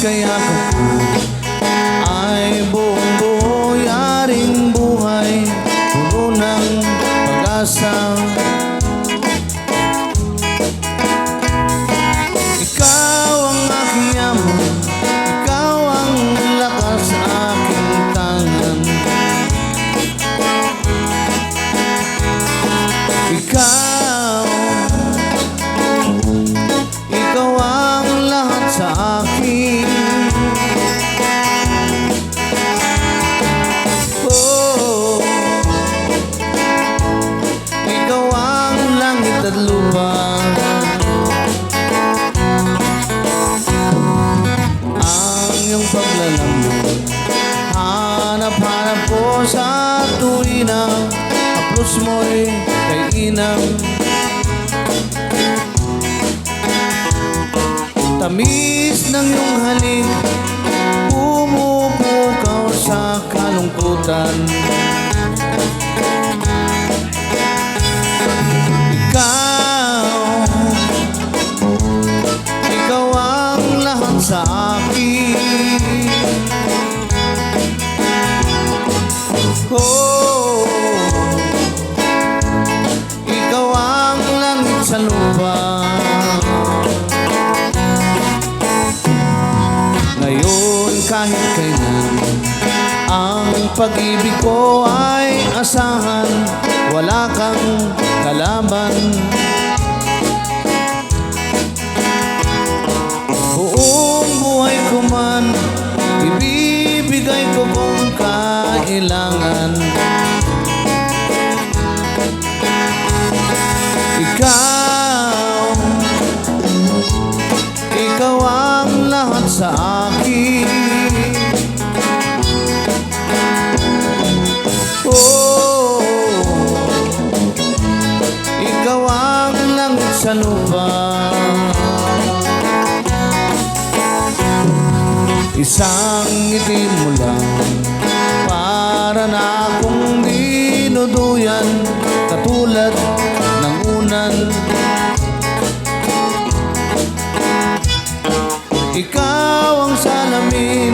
kayakap ko ay buong buo, yaring buhay, puno ng pag-asa. Ikaw ang aking yaman, ikaw ang lakas sa aking tangan. Ikaw ang lahat sa akin. Oh, ikaw ang langit at lupa. Ang iyong paglalambot, hanap-hanap ko sa tuwina. Haplos mo'y kaiinang, tamis ng iyong halik, pumupukaw sa kalungkutan. Ikaw ang lahat sa akin. Oh, ikaw ang langit sa lupa. Ngayon kahit kailan, ang pag-ibig ko ay asahan, wala kang kalaban. Buong buhay ko man, ibibigay ko kung kailangan. Ikaw ang lahat sa akin. Oh, ikaw ang langit sa lupa. Isang ngiti mo lang, para na akong dinuduyan, katulad ng unan. Ikaw ang salamin